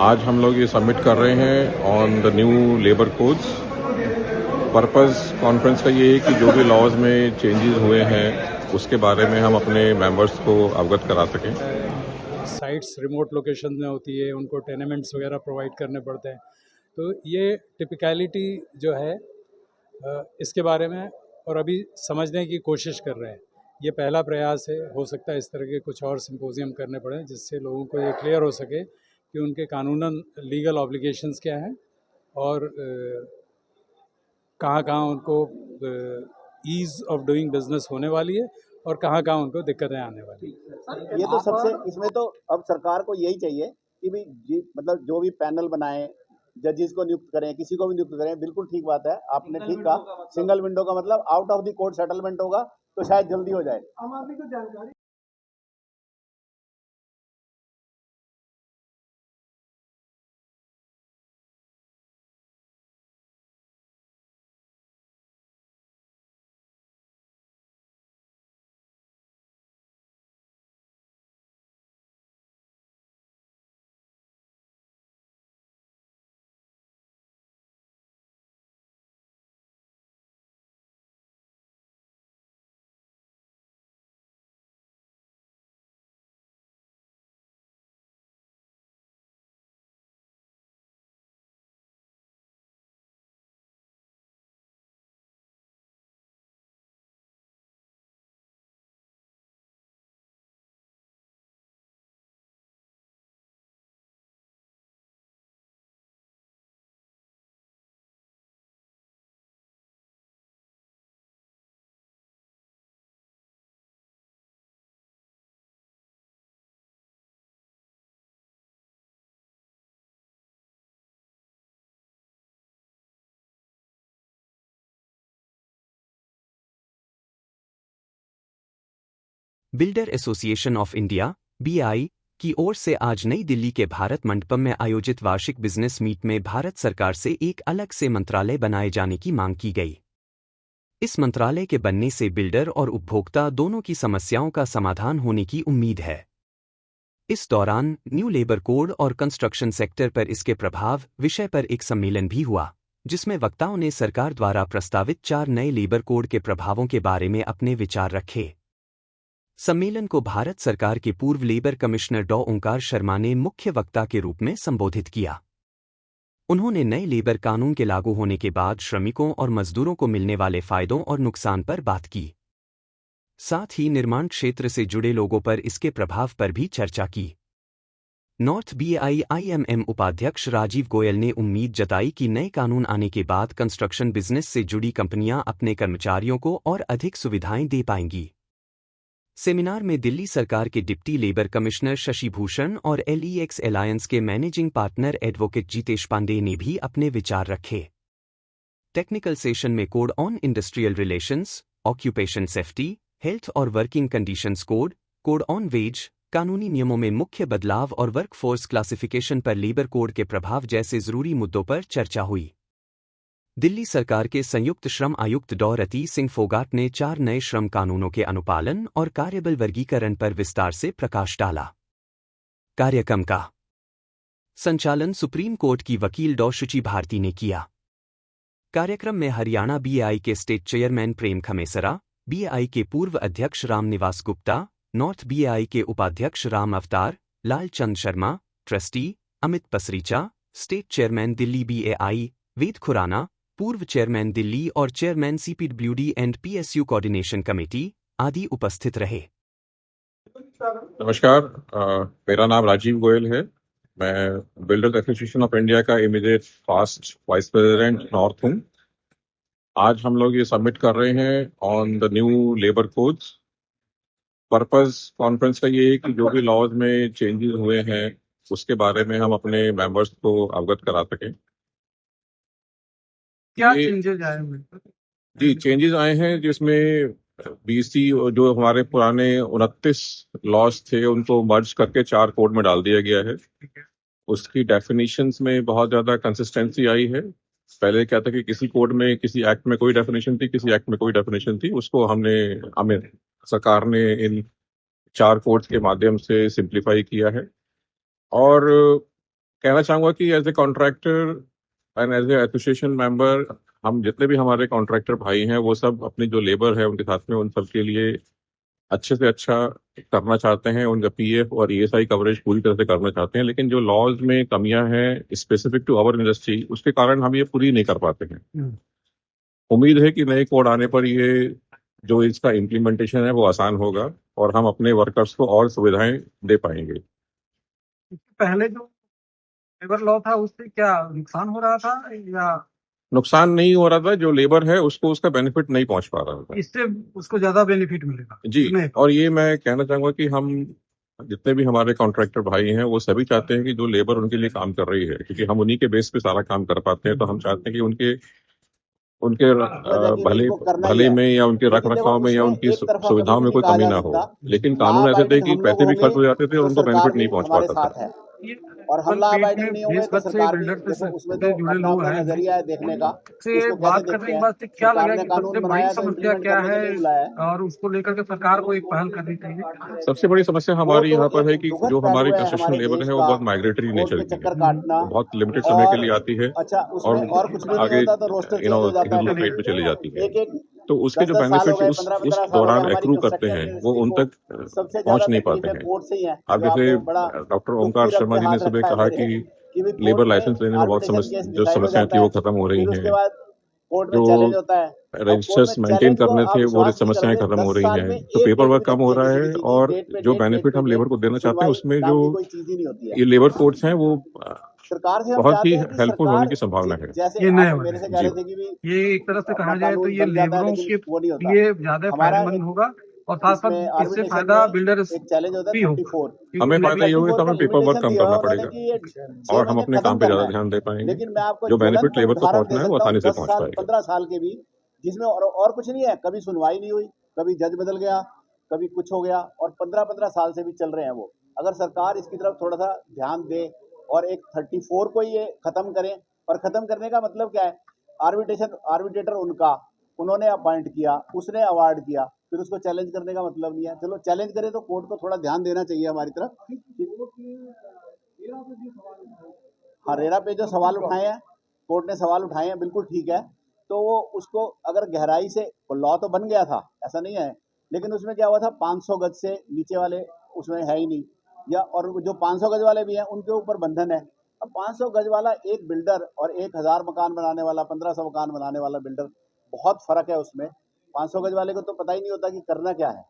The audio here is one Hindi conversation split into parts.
आज हम लोग ये सबमिट कर रहे हैं on the new labour codes. Purpose conference का ये है कि जो भी लॉज में चेंजेस हुए हैं उसके बारे में हम अपने मेंबर्स को अवगत करा सकें। साइट्स रिमोट लोकेशन में होती है, उनको टेनेमेंट्स वगैरह प्रोवाइड करने पड़ते हैं। तो ये टिपिकलिटी जो है इसके बारे में और अभी समझने की कोशिश कर रहे हैं। ये पहला प्रयास है, हो सकता है इस तरह के कुछ और सिंपोजियम करने पड़े जिससे लोगों को ये क्लियर हो सके कि उनके कानूनन लीगल ऑब्लिगेशंस क्या हैं और कहाँ कहाँ उनको ईज़ ऑफ डूइंग बिजनेस होने वाली है और कहाँ कहाँ उनको दिक्कतें आने वाली है। ये तो सबसे इसमें तो अब सरकार को यही चाहिए कि भी मतलब जो भी पैनल बनाए, जजेस को नियुक्त करें, किसी को भी नियुक्त करें, बिल्कुल ठीक बात है, आपने ठीक कहा। सिंगल विंडो का मतलब out of the court settlement होगा तो शायद जल्दी हो जाए। आम आदमी को जानकारी builder association of India (BI) की ओर से आज नई दिल्ली के भारत मंडपम में आयोजित वार्षिक बिजनेस मीट में भारत सरकार से एक अलग से मंत्रालय बनाए जाने की मांग की गई। इस मंत्रालय के बनने से बिल्डर और उपभोक्ता दोनों की समस्याओं का समाधान होने की उम्मीद है। इस दौरान न्यू लेबर कोड और कंस्ट्रक्शन सेक्टर पर इसके प्रभाव विषय पर एक सम्मेलन भी हुआ, जिसमें वक्ताओं ने सरकार द्वारा प्रस्तावित 4 नए लेबर कोड के प्रभावों के बारे में अपने विचार रखे। सम्मेलन को भारत सरकार के पूर्व लेबर कमिश्नर डॉ ओंकार शर्मा ने मुख्य वक्ता के रूप में संबोधित किया। उन्होंने नए लेबर कानून के लागू होने के बाद श्रमिकों और मजदूरों को मिलने वाले फायदों और नुकसान पर बात की। साथ ही निर्माण क्षेत्र से जुड़े लोगों पर इसके प्रभाव पर भी चर्चा की। नॉर्थ बीआईआईएमएम उपाध्यक्ष राजीव गोयल ने उम्मीद जताई कि नए कानून आने के बाद कंस्ट्रक्शन बिजनेस से जुड़ी कंपनियां अपने कर्मचारियों को और अधिक सुविधाएं दे पाएंगी। सेमिनार में दिल्ली सरकार के deputy labour commissioner Shashi Bhushan और LEX एलायंस के managing partner advocate Jitesh Pandey ने भी अपने विचार रखे। टेक्निकल सेशन में code on industrial relations, occupation safety, health और working conditions code, code on wage, कानूनी नियमों में मुख्य बदलाव और वर्कफोर्स क्लासिफिकेशन पर लेबर कोड के प्रभाव जैसे जरूरी मुद्दों पर चर्चा हुई। दिल्ली सरकार के संयुक्त श्रम आयुक्त डॉ रति सिंह फोगाट ने 4 नए श्रम कानूनों के अनुपालन और कार्यबल वर्गीकरण पर विस्तार से प्रकाश डाला। कार्यक्रम का संचालन सुप्रीम कोर्ट की वकील डॉ शुचि भारती ने किया। कार्यक्रम में हरियाणा बीआई के स्टेट चेयरमैन प्रेम खमेसरा, बीआई के पूर्व अध्यक्ष राम निवास गुप्ता, नॉर्थ बीआई के उपाध्यक्ष Ram Avtar, Lal Chand Sharma, trustee Amit Pasricha, state chairman Delhi BAI Ved Khurana, पूर्व चेयरमैन दिल्ली और chairman CPWD and PSU coordination committee आदि उपस्थित रहे। नमस्कार, मेरा नाम राजीव गोयल है। मैं बिल्डर्स एसोसिएशन ऑफ इंडिया का immediate fast vice president north हूँ। आज हम लोग ये सबमिट कर रहे हैं on the new labour codes. Purpose conference का ये है कि जो भी लॉज में चेंजेस हुए हैं उसके बारे में हम अपने मेंबर्स को अवगत करा सकें। क्या चेंजेस आए हुए? जी, चेंजेस आए हैं जिसमें BC जो हमारे पुराने 29 लॉज थे उनको मर्ज करके 4 कोड में डाल दिया गया है। उसकी डेफिनेशंस में बहुत ज्यादा कंसिस्टेंसी आई है। पहले क्या था कि किसी कोड में किसी एक्ट में कोई डेफिनेशन थी, किसी एक्ट में कोई डेफिनेशन थी, उसको हमें सरकार ने इन 4 कोड्स के माध्यम से सिंप्लीफाई किया है। और कहना चाहूँगा कि as a contractor and as a association member, हम जितने भी हमारे कॉन्ट्रैक्टर भाई हैं, वो सब अपनी जो लेबर है उनके साथ में उन सब के लिए अच्छे से अच्छा करना चाहते हैं। उनका पीएफ और ईएसआई कवरेज पूरी तरह से करना चाहते हैं, लेकिन जो लॉज में कमियां हैं स्पेसिफिक टू आवर इंडस्ट्री, उसके कारण हम ये पूरी नहीं कर पाते हैं। उम्मीद है कि नए कोड आने पर ये जो इसका इम्प्लीमेंटेशन है वो आसान होगा और हम अपने वर्कर्स को और सुविधाएं दे पाएंगे। पहले जो लेबर लॉ था उससे क्या नुकसान हो रहा था या नुकसान नहीं हो रहा था, जो लेबर है उसको उसका बेनिफिट नहीं पहुंच पा रहा था। इससे उसको ज्यादा बेनिफिट मिलेगा? जी, और ये मैं कहना चाहूंगा कि हम जितने भी हमारे कॉन्ट्रैक्टर भाई हैं वो सभी चाहते हैं कि जो लेबर उनके लिए काम कर रही है, क्योंकि हम उन्हीं के बेस पे सारा काम कर पाते हैं, तो हम चाहते हैं कि उनके उनके भले में या उनके रख रखाव में या उनकी सुविधाओं में कोई कमी ना हो। लेकिन कानून ऐसे थे कि पैसे भी खर्च हो जाते थे और उनको बेनिफिट नहीं पहुंच पाता था। और हम ला अबाइडिंग नहीं होंगे तो सरकार भी देखो उसमें तो अपना अपना नजरिया है देखने का, इसको कैसे देखते हैं। सरकार ने कानून बनाया तो इम्प्लीमेंट करने के लिए बुलाया है और उसको लेकर के सरकार को एक पहल करनी चाहिए। सबसे बड़ी समस्या हमारी यहाँ पर है कि जो हमारी कंस्ट्रक्शन लेबर है वो बहुत माइग्रेटरी नेचर की है, बहुत लिमिटेड समय के लिए आती है और कुछ भी आगे होता तो रोस्टर चेंज हो जाता है, साइड पे चली जाती है। एक तो उसके जो बेनिफिट उस दौरान एक्रू करते हैं वो उन तक पहुंच नहीं पाते हैं। अब जैसे डॉक्टर ओमकार शर्मा जी ने सुबह कहा कि लेबर लाइसेंस लेने में बहुत जो समस्याएं थी वो खत्म हो रही हैं, जो रजिस्टर्स मेंटेन करने थे वो समस्याएं खत्म हो रही हैं, तो पेपर वर्क कम हो रहा है और जो बेनिफिट हम लेबर को देना चाहते हैं उसमें जो ये लेबर कोड्स हैं वो सरकार से बहुत ही हेल्पफुल होने की संभावना है। ये नए मेरे से कह रहे थे कि भी ये एक तरह से कहा जाए तो ये लेबरों के लिए ज्यादा फायदेमंद होगा और साथ साथ इससे फायदा बिल्डर भी होगा। हमें फायदा ये होगा कि हमें पेपर वर्क कम करना पड़ेगा और हम अपने काम पे ज्यादा ध्यान दे पाएंगे। लेकिन मैं आपको जो बेनिफिट लेबर को पहुंचना है वो आसानी से पहुंच पाएगा। 15 साल के भी जिसमें और कुछ नहीं है, कभी सुनवाई नहीं हुई, कभी जज बदल गया, कभी कुछ हो गया और 15 साल से भी चल रहे हैं वो। अगर सरकार इसकी तरफ थोड़ा सा ध्यान दे और एक 34 को ये खत्म करें, और खत्म करने का मतलब क्या है, आर्बिट्रेटर उन्होंने अपॉइंट किया, उसने अवार्ड किया, फिर उसको चैलेंज करने का मतलब नहीं है। चलो चैलेंज करें तो कोर्ट को थोड़ा ध्यान देना चाहिए हमारी तरफ। हाँ, रेरा पे जो सवाल उठाए हैं, कोर्ट ने सवाल उठाए हैं, बिल्कुल ठीक है। तो वो उसको अगर गहराई से लॉ तो बन गया था, ऐसा नहीं है, लेकिन उसमें क्या हुआ था 500 गज से नीचे वाले उसमें है ही नहीं, या और जो 500 गज वाले भी हैं उनके ऊपर बंधन है। अब 500 गज वाला एक बिल्डर और 1000 मकान बनाने वाला, 1500 मकान बनाने वाला बिल्डर, बहुत फर्क है उसमें। 500 गज वाले को तो पता ही नहीं होता कि करना क्या है,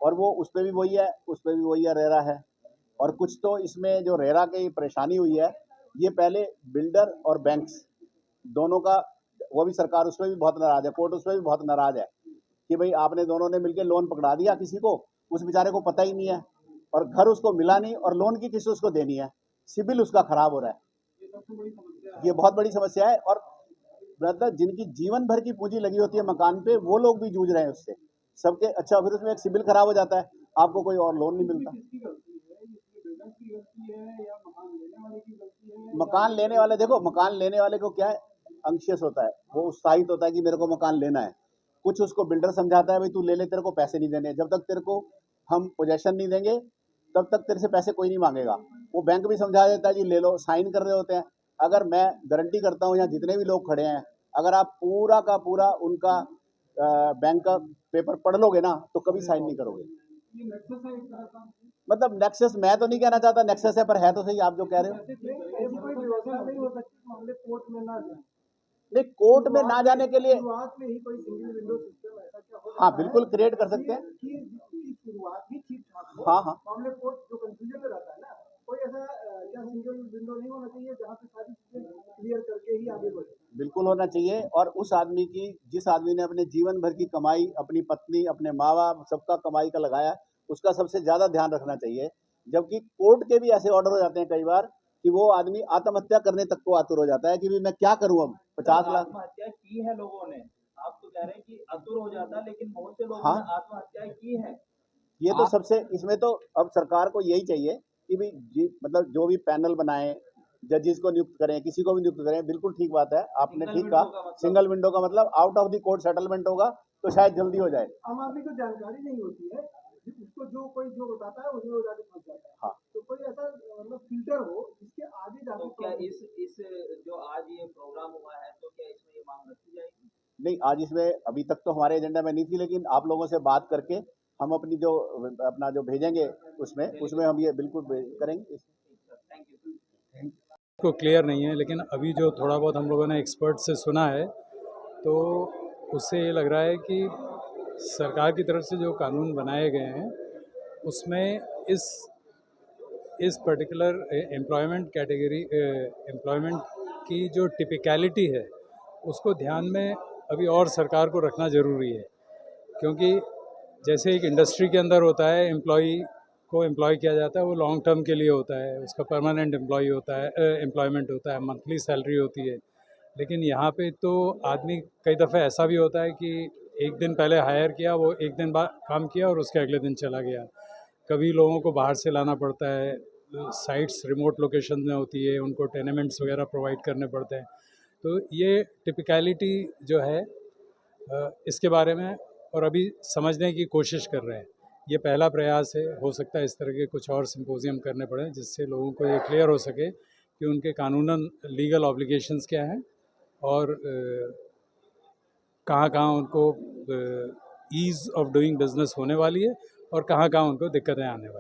और वो उस पर भी वही है, उस पर भी वही है, रेरा है। और कुछ तो इसमें जो रेरा की परेशानी हुई है, ये पहले बिल्डर और बैंक्स दोनों का, वो भी सरकार उस पर भी बहुत नाराज है, कोर्ट उस पर भी बहुत नाराज है कि भाई आपने दोनों ने मिलकर लोन पकड़ा दिया किसी को, उस बेचारे को पता ही नहीं है, और घर उसको मिला नहीं और लोन की किस्त उसको देनी है, सिविल उसका खराब हो रहा है। ये बहुत बड़ी समस्या है। और ब्रदर, जिनकी जीवन भर की पूंजी लगी होती है मकान पे, वो लोग भी जूझ रहे हैं उससे सबके। अच्छा, फिर उसमें एक सिविल खराब हो जाता है, आपको कोई और लोन नहीं मिलता। मकान लेने वाले, देखो मकान लेने वाले को क्या है, अंशियस होता है, वो उत्साहित होता है कि मेरे को मकान लेना है। कुछ उसको बिल्डर समझाता है भाई तू ले ले, तेरे को पैसे नहीं देने, जब तक तेरे को हम पोजेशन नहीं देंगे तब तक तेरे से पैसे कोई नहीं मांगेगा। वो बैंक भी समझा देता है जी ले लो, साइन कर रहे होते हैं। अगर मैं गारंटी करता हूँ यहाँ जितने भी लोग खड़े हैं, अगर आप पूरा का पूरा उनका बैंक का पेपर पढ़ लोगे ना तो कभी साइन नहीं करोगे। मतलब नेक्सस मैं तो नहीं कहना चाहता नेक्सस है, पर है तो सही आप जो कह रहे हो। नहीं, कोर्ट में ना जाने के लिए हाँ बिल्कुल क्रिएट कर सकते हैं। हाँ हाँ, बिल्कुल होना चाहिए। और उस आदमी की, जिस आदमी ने अपने जीवन भर की कमाई, अपनी पत्नी, अपने माँ बाप सबका कमाई का लगाया, उसका सबसे ज्यादा ध्यान रखना चाहिए। जबकि कोर्ट के भी ऐसे ऑर्डर हो जाते हैं कई बार कि वो आदमी आत्महत्या करने तक को आतुर हो जाता है कि भी मैं क्या करूं, अब 50 लाख आत्महत्या की है लोगों ने। आप तो कह रहे हैं कि आतुर हो जाता है, लेकिन बहुत से लोगों हाँ, ने आत्महत्या की है। ये तो सबसे, इसमें तो अब सरकार को यही चाहिए कि भी मतलब जो भी पैनल बनाए, जजेस को नियुक्त करें, किसी को भी नियुक्त करें, बिल्कुल ठीक बात है, आपने ठीक कहा। सिंगल विंडो का मतलब out of the court settlement होगा तो शायद जल्दी हो जाए। आम आदमी को जानकारी नहीं होती है, उसको जो कोई जो बताता है वही हो जाके फंस जाता है। हाँ, तो कोई ऐसा मतलब फिल्टर हो जिसके आगे जाके तो क्या इस जो आज ये प्रोग्राम हुआ है तो क्या इसमें ये मांग रखी जाएगी? नहीं, आज इसमें अभी तक तो हमारे एजेंडा में नहीं थी, लेकिन आप लोगों से बात करके हम अपनी जो अपना जो भेजेंगे उसमें हम ये बिल्कुल करेंगे। Thank you. को क्लियर नहीं है, लेकिन अभी जो थोड़ा बहुत हम लोगों ने एक्सपर्ट से सुना है तो उससे ये लग रहा है कि सरकार की तरफ से जो कानून बनाए गए हैं उसमें इस पर्टिकुलर एम्प्लॉयमेंट कैटेगरी एम्प्लॉयमेंट की जो टिपिकलिटी है उसको ध्यान में अभी और सरकार को रखना ज़रूरी है, क्योंकि जैसे एक इंडस्ट्री के अंदर होता है एम्प्लॉय को एम्प्लॉय किया जाता है, वो लॉन्ग टर्म के लिए होता है, उसका परमानेंट एम्प्लॉय होता है, एम्प्लॉयमेंट होता है, मंथली सैलरी होती है। लेकिन यहाँ पे तो आदमी कई दफ़े ऐसा भी होता है कि एक दिन पहले हायर किया, वो एक दिन बाद काम किया और उसके अगले दिन चला गया। कभी लोगों को बाहर से लाना पड़ता है, साइट्स रिमोट लोकेशन में होती है, उनको टेनेमेंट्स वगैरह प्रोवाइड करने पड़ते हैं। तो ये टिपिकलिटी जो है इसके बारे में और अभी समझने की कोशिश कर रहे हैं। ये पहला प्रयास है, हो सकता है इस तरह के कुछ और सिम्पोजियम करने पड़े जिससे लोगों को ये क्लियर हो सके कि उनके कानूनन लीगल ऑब्लिगेशंस क्या हैं और कहाँ उनको ईज़ ऑफ डूइंग बिजनेस होने वाली है और कहाँ उनको दिक्कतें आने वाली।